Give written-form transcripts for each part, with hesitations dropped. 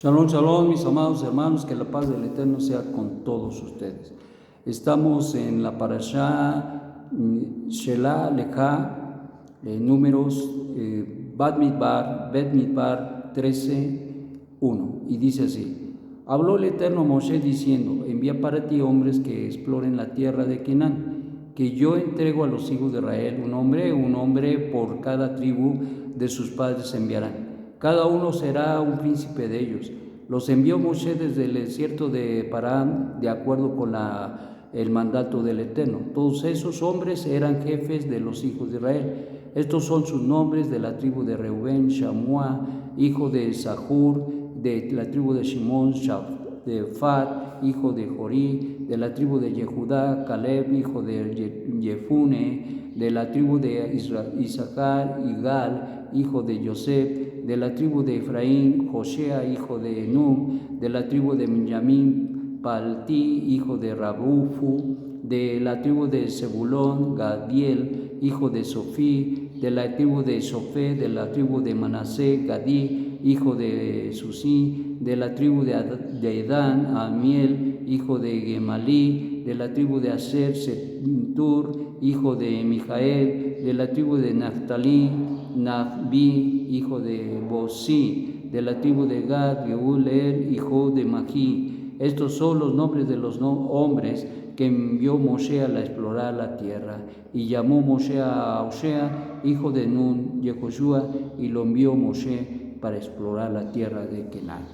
Shalom, shalom, mis amados hermanos, que la paz del Eterno sea con todos ustedes. Estamos en la parashá Shelah Lecha, números Bet Midbar 13:1, y dice así: Habló el Eterno a Moshe diciendo: Envía para ti hombres que exploren la tierra de Canaán, que yo entrego a los hijos de Israel, un hombre por cada tribu de sus padres enviarán. Cada uno será un príncipe de ellos. Los envió Moshe desde el desierto de Parán, de acuerdo con el mandato del Eterno. Todos esos hombres eran jefes de los hijos de Israel. Estos son sus nombres: de la tribu de Reubén, Shamua, hijo de Sahur; de la tribu de Shimón, Shafat, hijo de Jorí; de la tribu de Yehudá, Caleb, hijo de Jefune; de la tribu de Isaacar, Igal, hijo de Yosef; de la tribu de Efraín, Josea, hijo de Enum; de la tribu de Benjamín, Palti, hijo de Rabufu; de la tribu de Zebulón, Gadiel, hijo de Sofí; de la tribu de Sofé; de la tribu de Manasé, Gadí, hijo de Susí; de la tribu de Edán, Amiel, hijo de Gemalí; de la tribu de Aser, Setur, hijo de Mijael; de la tribu de Naftalí, Nafbi, hijo de Bosí; de la tribu de Gad, Geulel, hijo de Magí. Estos son los nombres de los hombres que envió Moshe a explorar la tierra. Y llamó Moshe a Osea, hijo de Nun, Yehoshua, y lo envió Moshe para explorar la tierra de Canaán.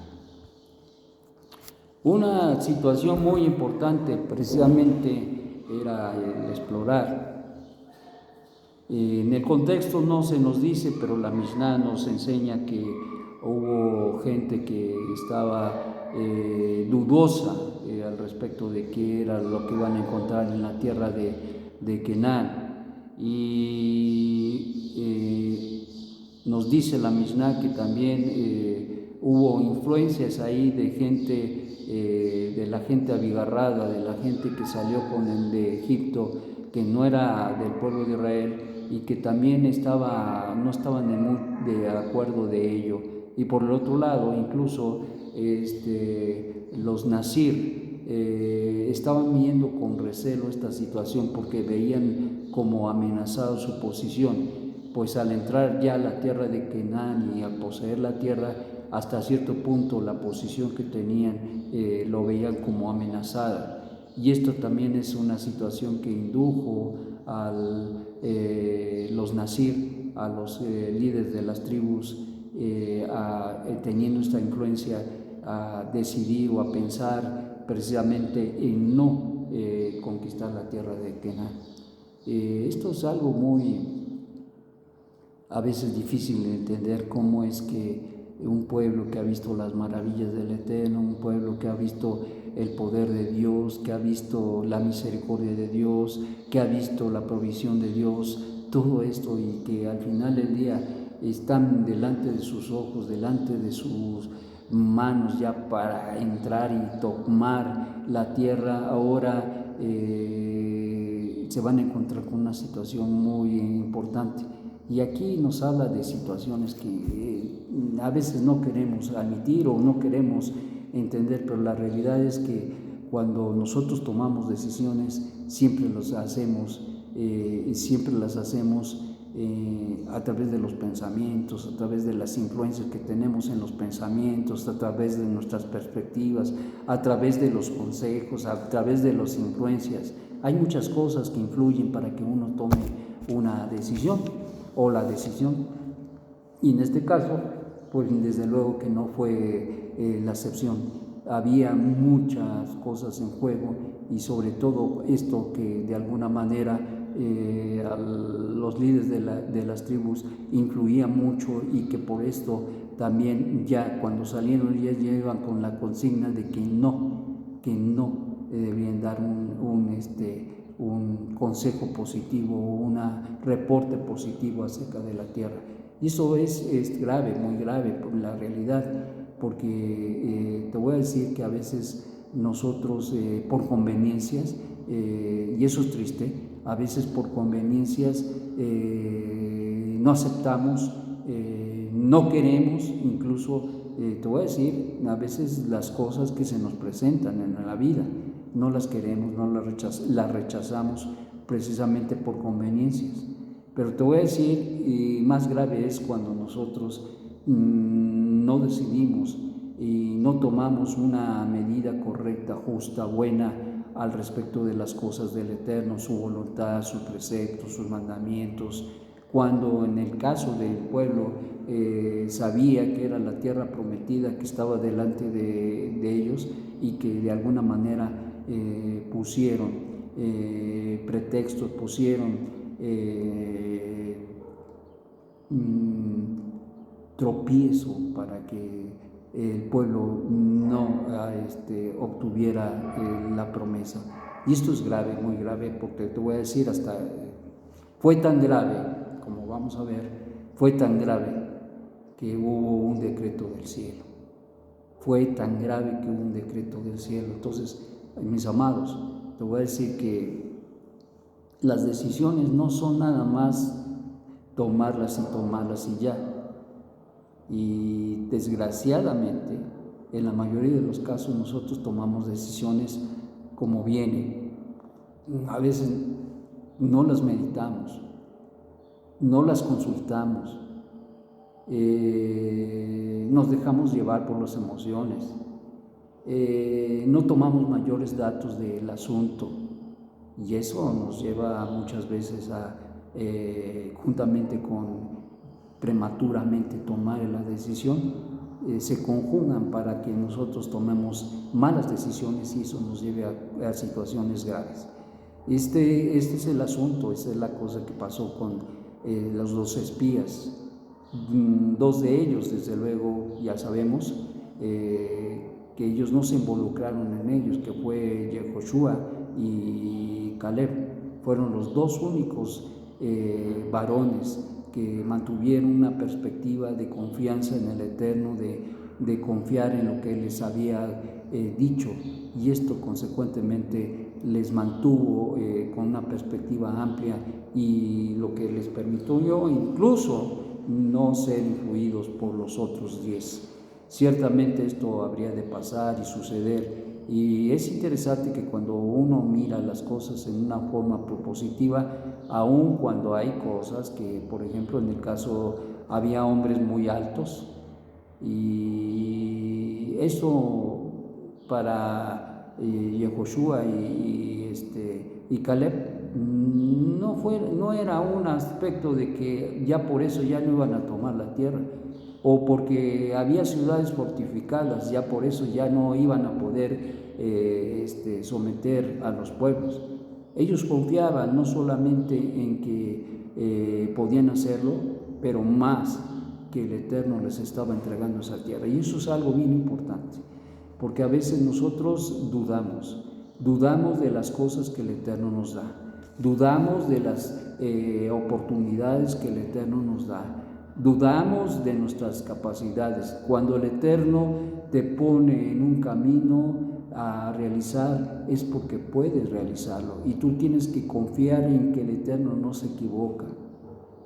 Una situación muy importante precisamente era el explorar. En el contexto no se nos dice, pero la Mishnah nos enseña que hubo gente que estaba dudosa al respecto de qué era lo que iban a encontrar en la tierra de Canaán. Y nos dice la Mishnah que también hubo influencias ahí de gente, de la gente abigarrada, de la gente que salió de Egipto, que no era del pueblo de Israel, y que también no estaban de acuerdo de ello. Y por el otro lado, incluso los Nazir estaban viendo con recelo esta situación, porque veían como amenazada su posición, pues al entrar ya a la tierra de Canaán y al poseer la tierra, hasta cierto punto la posición que tenían lo veían como amenazada. Y esto también es una situación que indujo a los Nazir, a los líderes de las tribus, teniendo esta influencia, a decidir o a pensar precisamente en no conquistar la tierra de Canaán. Esto es algo a veces difícil de entender, cómo es que un pueblo que ha visto las maravillas del Eterno, un pueblo que ha visto el poder de Dios, que ha visto la misericordia de Dios, que ha visto la provisión de Dios, todo esto, y que al final del día están delante de sus ojos, delante de sus manos ya para entrar y tomar la tierra, ahora se van a encontrar con una situación muy importante. Y aquí nos habla de situaciones que a veces no queremos admitir o no queremos entender, pero la realidad es que cuando nosotros tomamos decisiones siempre las hacemos a través de los pensamientos, a través de las influencias que tenemos en los pensamientos, a través de nuestras perspectivas, a través de los consejos, a través de las influencias. Hay muchas cosas que influyen para que uno tome una decisión o la decisión, y en este caso pues desde luego que no fue la excepción. Había muchas cosas en juego, y sobre todo esto que de alguna manera a los líderes de las tribus influía mucho, y que por esto también ya cuando salieron ya iban con la consigna de que no debían dar un consejo positivo o un reporte positivo acerca de la tierra. Y eso es grave, muy grave por la realidad, porque te voy a decir que a veces nosotros por conveniencias, y eso es triste, a veces por conveniencias no aceptamos, no queremos incluso te voy a decir, a veces las cosas que se nos presentan en la vida no las queremos, no las rechazamos precisamente por conveniencias. Pero te voy a decir, y más grave es cuando nosotros no decidimos y no tomamos una medida correcta, justa, buena al respecto de las cosas del Eterno, su voluntad, sus preceptos, sus mandamientos. Cuando en el caso del pueblo sabía que era la tierra prometida que estaba delante de ellos y que de alguna manera pusieron pretextos, pusieron tropiezo para que el pueblo no obtuviera la promesa. Y esto es grave, muy grave, porque te voy a decir, hasta fue tan grave, como vamos a ver, fue tan grave que hubo un decreto del cielo. Fue tan grave que hubo un decreto del cielo. Entonces, mis amados, te voy a decir que las decisiones no son nada más tomarlas y ya. Y desgraciadamente, en la mayoría de los casos nosotros tomamos decisiones como vienen. A veces no las meditamos, no las consultamos, nos dejamos llevar por las emociones, no tomamos mayores datos del asunto, y eso nos lleva muchas veces a, juntamente con prematuramente tomar la decisión, se conjugan para que nosotros tomemos malas decisiones y eso nos lleve a situaciones graves. Este es el asunto, esta es la cosa que pasó con los dos espías. Dos de ellos, desde luego, ya sabemos que ellos no se involucraron en ellos, que fue Yehoshua y Caleb. Fueron los dos únicos varones que mantuvieron una perspectiva de confianza en el Eterno, de confiar en lo que Él les había dicho, y esto consecuentemente les mantuvo con una perspectiva amplia y lo que les permitió incluso no ser influidos por los otros 10. Ciertamente esto habría de pasar y suceder, y es interesante que cuando uno mira las cosas en una forma propositiva, aun cuando hay cosas que, por ejemplo, en el caso había hombres muy altos, y eso para Yehoshua y Caleb no era un aspecto de que ya por eso ya no iban a tomar la tierra, o porque había ciudades fortificadas, ya por eso ya no iban a poder someter a los pueblos. Ellos confiaban no solamente en que podían hacerlo, pero más que el Eterno les estaba entregando esa tierra. Y eso es algo bien importante, porque a veces nosotros dudamos de las cosas que el Eterno nos da, dudamos de las oportunidades que el Eterno nos da, dudamos de nuestras capacidades. Cuando el Eterno te pone en un camino a realizar, es porque puedes realizarlo, y tú tienes que confiar en que el Eterno no se equivoca.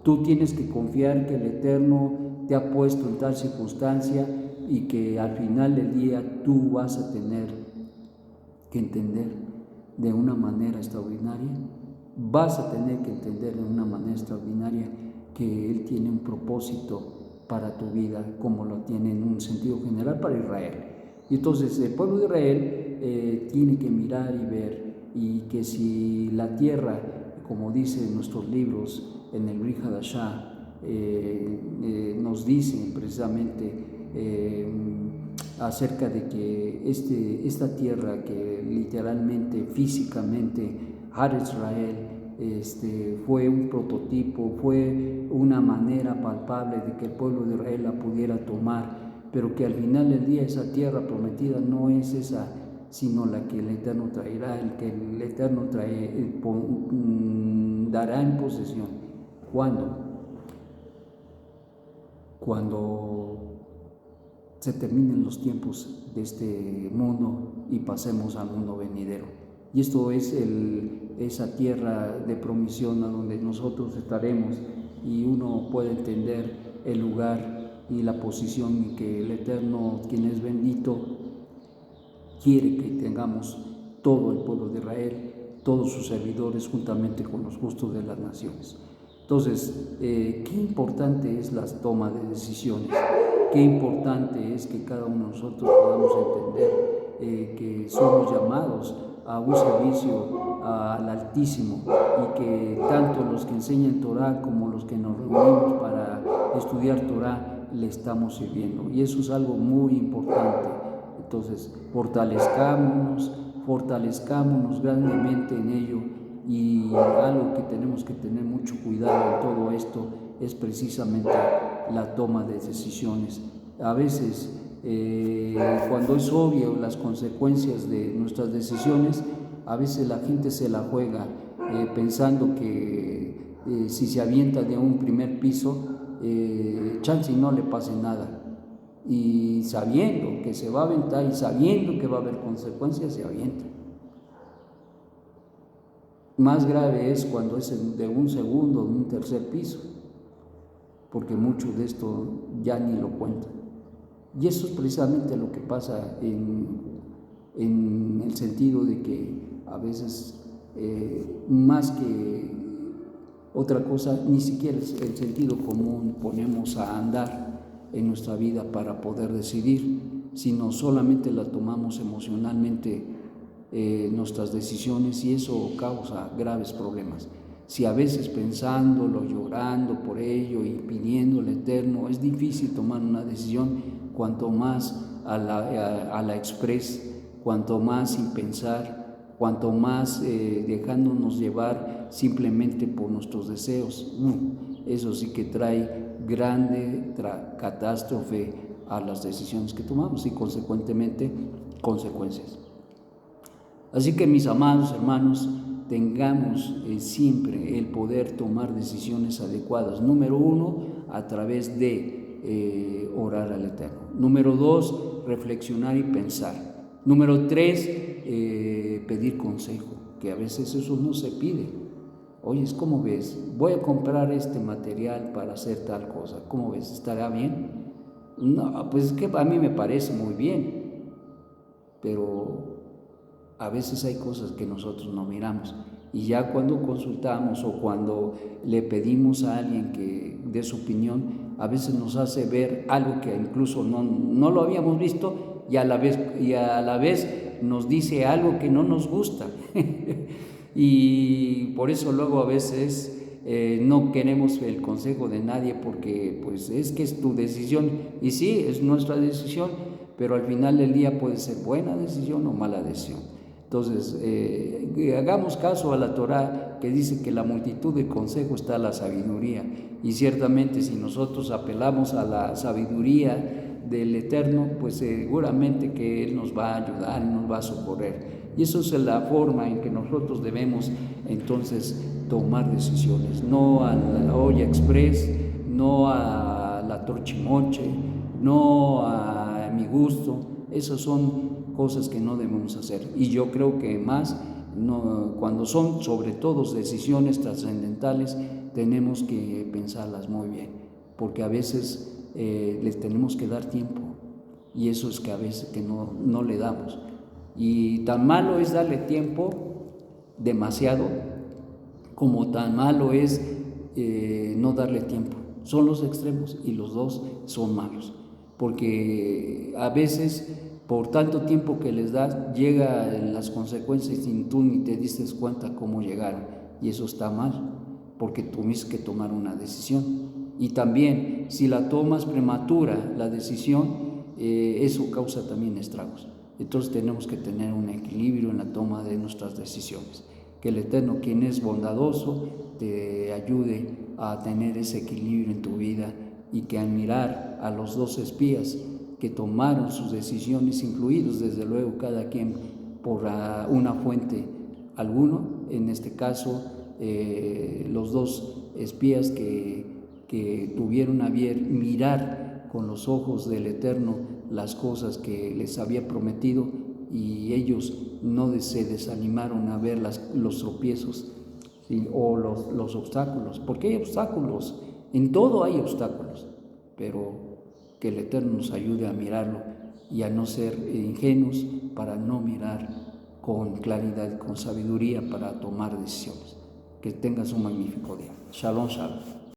Tú tienes que confiar que el Eterno te ha puesto en tal circunstancia y que al final del día tú vas a tener que entender de una manera extraordinaria, vas a tener que entender de una manera extraordinaria que Él tiene un propósito para tu vida, como lo tiene en un sentido general para Israel. Y entonces el pueblo de Israel tiene que mirar y ver, y que si la tierra, como dice en nuestros libros, en el Brit Hadashah, nos dice precisamente acerca de que esta tierra, que literalmente, físicamente, Har Israel, fue un prototipo, fue una manera palpable de que el pueblo de Israel la pudiera tomar, pero que al final del día esa tierra prometida no es esa, sino la que el Eterno traerá, el que el Eterno dará en posesión. ¿Cuándo? Cuando se terminen los tiempos de este mundo y pasemos al mundo venidero. Y esto es esa tierra de promisión a donde nosotros estaremos, y uno puede entender el lugar y la posición que el Eterno, quien es bendito, quiere que tengamos todo el pueblo de Israel, todos sus servidores, juntamente con los justos de las naciones. Entonces, qué importante es la toma de decisiones, qué importante es que cada uno de nosotros podamos entender que somos llamados a un servicio al Altísimo, y que tanto los que enseñan Torah como los que nos reunimos para estudiar Torah le estamos sirviendo, y eso es algo muy importante. Entonces, fortalezcámonos grandemente en ello. Y algo que tenemos que tener mucho cuidado en todo esto es precisamente la toma de decisiones. A veces, cuando es obvio las consecuencias de nuestras decisiones, a veces la gente se la juega pensando que si se avienta de un primer piso, chance y no le pase nada. Y sabiendo que se va a aventar y sabiendo que va a haber consecuencias, se avienta. Más grave es cuando es de un segundo o de un tercer piso, porque mucho de esto ya ni lo cuentan. Y eso es precisamente lo que pasa en el sentido de que a veces, más que otra cosa, ni siquiera el sentido común ponemos a andar en nuestra vida para poder decidir, sino solamente la tomamos emocionalmente, nuestras decisiones, y eso causa graves problemas. Si a veces pensándolo, llorando por ello y pidiéndole al Eterno, es difícil tomar una decisión, cuanto más a la express, cuanto más sin pensar, cuanto más dejándonos llevar simplemente por nuestros deseos. Eso sí que trae grande catástrofe a las decisiones que tomamos y consecuentemente consecuencias. Así que, mis amados hermanos, tengamos siempre el poder tomar decisiones adecuadas. Número 1, a través de orar al Eterno. Número 2, reflexionar y pensar. Número 3, pedir consejo, que a veces eso no se pide. Oye, ¿cómo ves? Voy a comprar este material para hacer tal cosa. ¿Cómo ves? ¿Estará bien? No, pues es que a mí me parece muy bien, pero a veces hay cosas que nosotros no miramos, y ya cuando consultamos o cuando le pedimos a alguien que dé su opinión, a veces nos hace ver algo que incluso no lo habíamos visto, y a la vez nos dice algo que no nos gusta. Y por eso luego a veces no queremos el consejo de nadie, porque pues es que es tu decisión, y sí, es nuestra decisión, pero al final del día puede ser buena decisión o mala decisión. Entonces, hagamos caso a la Torah, que dice que la multitud de consejos está la sabiduría, y ciertamente si nosotros apelamos a la sabiduría del Eterno, pues seguramente que Él nos va a ayudar y nos va a socorrer. Y eso es la forma en que nosotros debemos entonces tomar decisiones, no a la olla express, no a la torchimoche, no a mi gusto. Esas son cosas que no debemos hacer, y yo creo que más cuando son sobre todo decisiones trascendentales, tenemos que pensarlas muy bien, porque a veces les tenemos que dar tiempo, y eso es que a veces que no le damos, y tan malo es darle tiempo demasiado, como tan malo es no darle tiempo. Son los extremos, y los dos son malos, porque a veces por tanto tiempo que les das, llegan las consecuencias y tú ni te diste cuenta cómo llegaron, y eso está mal, porque tuviste que tomar una decisión. Y también, si la tomas prematura, la decisión, eso causa también estragos. Entonces tenemos que tener un equilibrio en la toma de nuestras decisiones. Que el Eterno, quien es bondadoso, te ayude a tener ese equilibrio en tu vida, y que al mirar a los 2 espías que tomaron sus decisiones, incluidos desde luego cada quien por una fuente alguno, en este caso los 2 espías que tuvieron a bien mirar con los ojos del Eterno las cosas que les había prometido, y ellos no se desanimaron a ver los tropiezos, ¿sí? O los obstáculos, porque hay obstáculos, en todo hay obstáculos, pero Que el Eterno nos ayude a mirarlo y a no ser ingenuos, para no mirar con claridad, con sabiduría para tomar decisiones. Que tengas un magnífico día. Shalom, shalom.